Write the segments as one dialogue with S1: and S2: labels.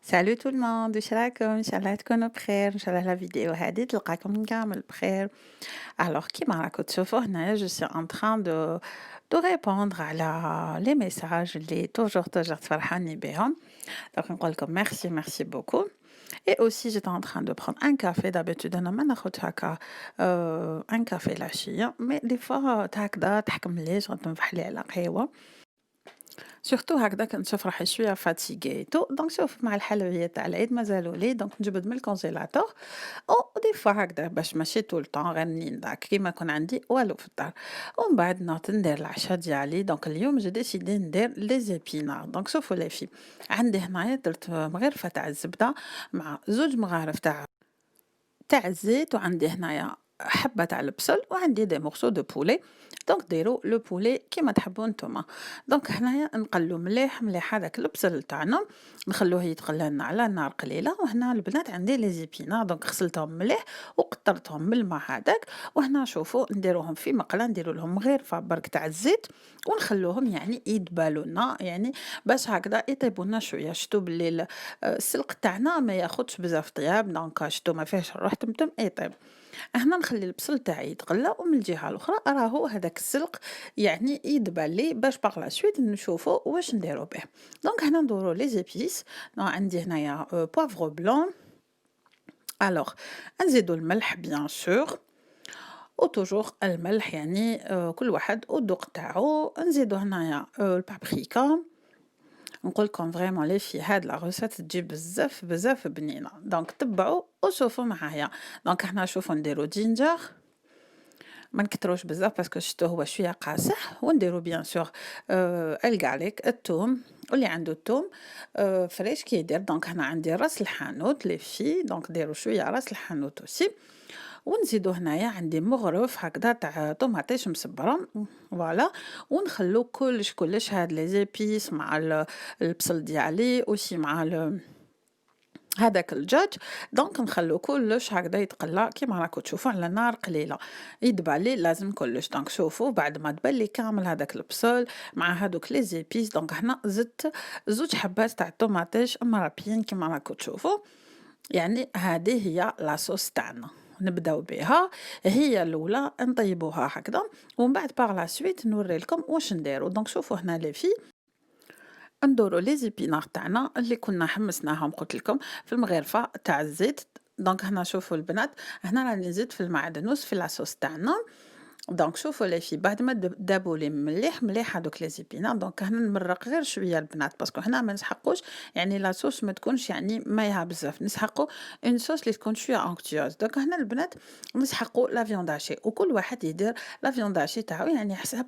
S1: Salut tout le monde, واش راكم؟ إن شاء الله تكونوا بخير، إن شاء الله الفيديو هذه تلقاكم كامل بخير. Alors كيما راكم تشوفوا هنايا je suis en train de répondre على les messages اللي toujours تفرحاني بهم. Donc نقول لكم merci beaucoup. Et aussi j'étais en train de prendre un café d'habitude أنا ما ناخدش هكا un café العشية mais des fois هكذا تحكم ليش غتنفح لي على قهوة. سورتو هكذا كنشوف روحي شوية فاتيغي تو دونك شوف مع الحلويات تاع العيد مازالوا لي دونك نجبد من الكونجيلاتور او دي فوا هكذا باش ماشي طول طون غير منين داك كيما يكون عندي والو في الدار ومن بعد نوض ندير العشاء ديالي دونك اليوم جو ديسيدي ندير لي زيبينار دونك شوفوا لي في عندي هنايا درت مغرفة تاع الزبدة مع زوج مغارف تاع الزيت وعندي هنايا حبة تاع البصل وعندي دي مورسو دو بولي دونك ديروا لو بولي كيما تحبوا نتوما دونك هنايا نقلو مليح هذاك البصل تاعنا نخلوه يتقلى لنا على نار قليله وهنا البنات عندي لي زيبينا دونك غسلتهم مليح وقطرتهم بالماء هذاك وهنا شوفوا نديروهم في مقله نديروا لهم غير برك تاع الزيت ونخلوهم يعني يدبالوا لنا يعني باش هكذا يطيبوا لنا شويه شتو بالليل السلق تاعنا ما ياخدش بزاف طياب دونك شتو ما فيهش الروح تمتم يطيب هنا نخلي البصل تاعي يتغلى ومن الجهه الاخرى راهو هذاك السلق يعني يدبل لي باش باغ لا سويت نشوفوا واش نديرو به دونك هنا ندورو لي زيبيس عندي هنايا بوافغ بلون الوغ نزيدو الملح بيان سور وتوجور الملح يعني كل واحد والذوق تاعو نزيدو هنايا البابريكا نقول لكم فريمون لي في هاد لا روسيت تجي بزاف بنينه دونك تبعوا وشوفوا معايا دونك حنا شوفوا نديرو جينجر ما نكتروش بزاف باسكو شتو هو شويه قاصح ونديرو بيان سور الكاليك الثوم واللي عنده الثوم فريش كيدير دونك هنا عندي راس الحانوت لي في دونك ديروا شويه راس الحانوت اوسي ونزيدو هنايا عندي مغرف هكذا تاع طوماطيش مسبره فوالا ونخلو كلش هاد لي زيبيس مع البصل ديالي اوسي مع هذاك الدجاج دونك نخلو كلش هكذا يتقلى كيما راكو تشوفوا على نار قليله يدبالي لازم كلش دونك شوفوا بعد ما دبلي كامل هذاك البصل مع هذوك لي زيبيس دونك هنا زدت زوج حبات تاع الطوماطيش مرابيين كيما راكو تشوفوا يعني هذه هي لاصوص تاعنا نبداو بها هي الاولى نطيبوها هكذا ومن بعد باغ لا سويت نوري لكم واش نديرو دونك شوفوا هنا لي في ندورو لي زيبينار تاعنا اللي كنا حمسناهم قلت لكم في المغرفه تاع الزيت دونك هنا شوفوا البنات هنا راني نزيد في المعدنوس في لاصوص تاعنا دونك شوفوا لي في بعد ما دابوا لي مليح هذوك لي زيبينا دونك هنا نمرق غير شويه البنات باسكو هنا ما نسحقوش يعني لا صوص ما تكونش يعني مايعه بزاف نسحقوا اون صوص اللي تكون شويه اونكتيوز دونك هنا البنات نسحقوا لا فيونداشي وكل واحد يدير لا فيونداشي تاعو يعني حسب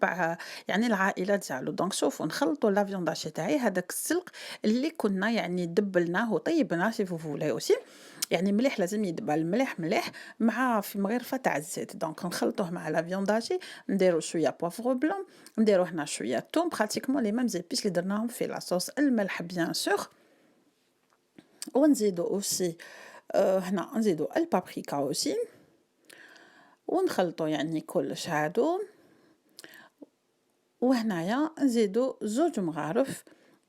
S1: يعني العائله ديالو دونك شوفوا نخلطوا لا فيونداشي تاعي هذاك السلق اللي كنا يعني دبلناه وطيبناه سي فو فولي اوسي يعني مليح لازم يدبل مليح مع في مغرفه تاع الزيت دونك نخلطوه مع لا فيونداجي نديرو شويه بوافغ بلون نديرو هنا شويه توم براتيكمون لي ميم زيبيس اللي درناهم في لاصوص الملح بيان سور ونزيدو اوسي هنا نزيدو البابريكا اوسي ونخلطو يعني كلش هادو وهنايا نزيدو زوج مغارف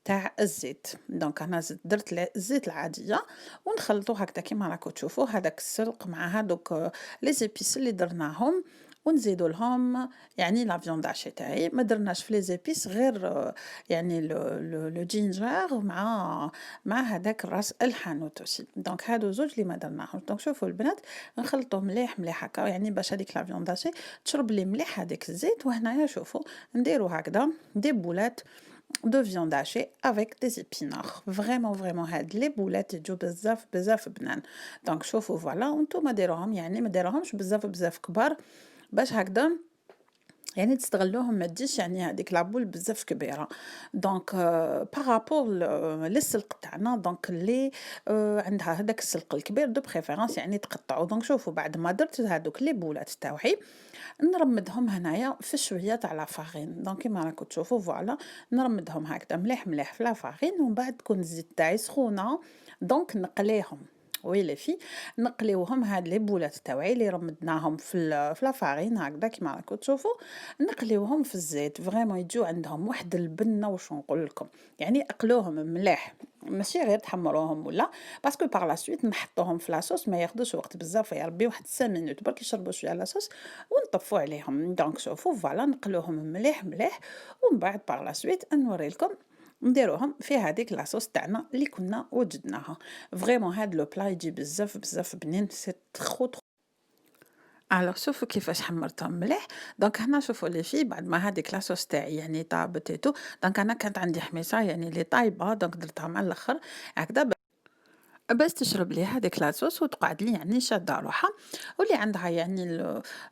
S1: تاع الزيت دونك انا درت الزيت العاديه ونخلطو هكذا كيما راكم تشوفوا هذاك السلق مع هذوك لي زيبيس اللي درناهم ونزيدو لهم يعني لا فيوند هاشي تاعي ما درناش في لي زيبيس غير يعني لو جينجر مع هذاك راس الحانوت اوسي دونك هادو زوج اللي ما درناهمش دونك شوفوا البنات نخلطو مليح هكا يعني باش هذيك لا فيوند هاشي تشرب لي مليح هذاك الزيت وهنايا شوفوا نديرو هكذا دي بولات de viande hachée avec des épinards vraiment هاد لي بولات يجو بزاف بنان دونك شوفوا فوالا وانتم ديروهم يعني ما ديروهمش بزاف كبار باش هكذا يعني تستغلوهم ما تجيش يعني هذيك لابول بزاف كبيره دونك بارابور للسلق تاعنا دونك اللي عندها هذاك السلق الكبير دو بريفيرونس يعني تقطعوا دونك شوفوا بعد ما درت هذوك لي بولات تاوعي نرمدهم هنايا في شويه تاع لافارين دونك كيما راكم تشوفوا فوالا نرمدهم هكذا مليح في لافارين ومن بعد تكون الزيت تاعي سخونه دونك نقليهم وي لي في نقليوهم هاد لي بولات تاوعي اللي رمدناهم في لافارين هكذا كيما راكم تشوفوا نقليوهم في الزيت فريمون يجيو عندهم واحد البنه واش نقول لكم يعني اقلوهم مليح ماشي غير تحمّروهم ولا، باسكو par la suite نحطوهم في لاصوص ما ياخدوش وقت بزاف يا ربي واحد 5 minutes برك يشربوا شوية لاصوص ونطفّوا عليهم، دونك شوفوا فوالا نقلوهم مليح، مليح ومن بعد par la suite نوري لكم نديروهم في هذيك لاصوص تاعنا اللي كنا وجدناها، فريمون هاد لو بلا يجي بزاف، بزاف بنين سي trop. ألوغ شوفوا كيفاش حمّرتهم مليح، دونك هنا شوفوا لي في بعد ما هاذيك لاصوص تاعي يعني طابت et tout، دونك أنا كانت عندي حميصة يعني اللي طايبة دونك درتها على الآخر هكذا باش تشرب لي هاذيك لاصوص وتقعد لي يعني شادة روحها، واللي عندها يعني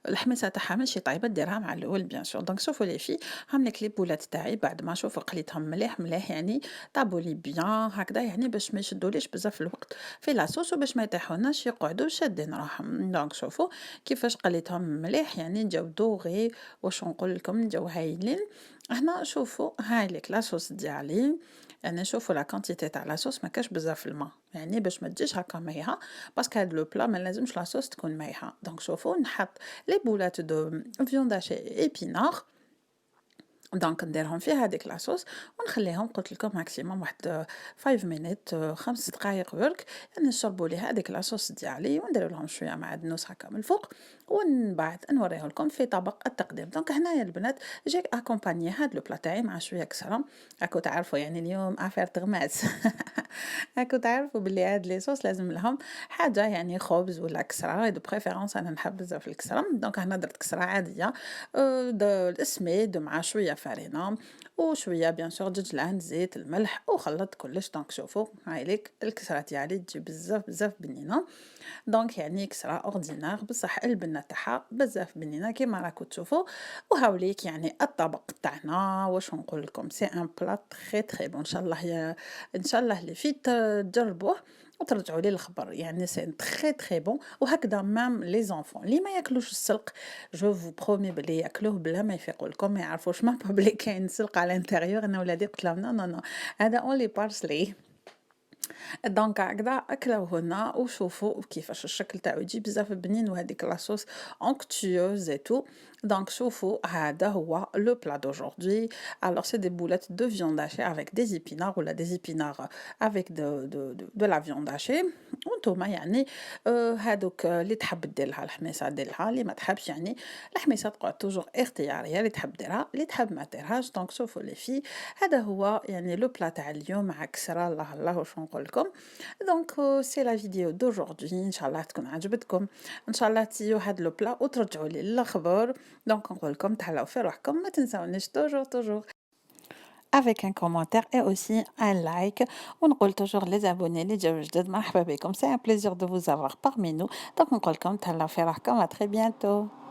S1: الحميصة تاعها ماشي طايبة ديرها مع الأول بيان سور، دونك شوفوا لي في هاملك لي بولات تاعي بعد ما شوفوا قليتهم مليح مليح يعني طابوا لي بيان هكذا يعني باش ما يشدوليش بزاف الوقت في لاصوص وباش ما يطيحوناش يقعدوا شادين روحهم، دونك شوفوا كيفاش قليتهم مليح يعني جاو دوغي واش نقول لكم جاو هايلين، هنا شوفوا هاي ليك لاصوص ديالي، يعني شوفوا لا كونتيتي تاع لاصوص ما كاش بزاف الماء، يعني باش ما تجيش هكا مايعة، باسكو هاد لو بلا ما لازمش لاصوص تكون مايعة، دونك شوفوا نحط لي بولات دو فيوند هاشي إيبينار دونك نديرهم في هذيك لاصوص ونخليهم قلت لكم ماكسيموم واحد 5 مينيت 5 دقائق برك يعني نشربوا لي هذيك لاصوص ديالي وندير لهم شويه معدنوس هكا من الفوق ومن بعد نوريه لكم في طبق التقديم دونك هنايا البنات جيك اكومباني هاد لو بلا تاعي مع شويه كسره راكو تعرفوا يعني اليوم افير تغماس راكو تعرفوا بلي هاد لي صوص لازم لهم حاجه يعني خبز ولا كسره دو بريفيرونس انا نحب بزاف الكسره دونك هنا درت كسره عاديه السميد مع شوية فرينة وشوية بيان سور دجاج العند زيت الملح وخلطت كلش دونك شوفوا هاي ليك الكسرة تاعي تجي بزاف بزاف بنينة دونك يعني كسرة اوردينار بصح البنة تاعها بزاف بنينة كيما راكو تشوفوا وهاوليك يعني الطبق تاعنا واش نقول لكم سي ان بلا تري تري بون ان شاء الله يا ان شاء الله اللي فيت تجربوه وترجعوا لي الخبر يعني سي تري تري بون وهكذا مام لي زونفون اللي ما ياكلوش السلق جو فو برومي بلي ياكلوه بلا ما يفيقوا لكم ما يعرفوش ما بلي كاين سلق على الانتيريور انا ولادي قلت لهم نو نو نو هذا اونلي بارسلي دونك هكذا أكلوهن وشوفوا كيفاش الشكل تاعو يجي بزاف بنين وهذيك لاصوص onctueuse et tout دونك شوفوا هذا هو لو بلا دوجوردي alors c'est des boulettes de viande hachée avec des épinards ولا des épinards avec de la viande hachée وانتوما يعني هادوك اللي تحب دير لها الحميصه ديرها اللي ما تحبش يعني الحميصه تقعد توجور اختياريه اللي تحب ديرها اللي تحب ما ديرهاش دونك شوفوا لي في هذا هو يعني لو بلا تاع اليوم مع كسره الله الله واش نقول لكم دونك سي لا فيديو دوجوردي ان شاء الله تكون عجبتكم ان شاء الله تيو هاد لو بلا وترجعوا لي الاخبار دونك نقول لكم تهلاو في روحكم ما تنساونيش توجور avec un commentaire et aussi un like ونقول toujours les abonnés اللي جاو جدد مرحبا بكم c'est un plaisir de vous avoir parmi nous donc نقول لكم تهلاو في روحكم à très bientôt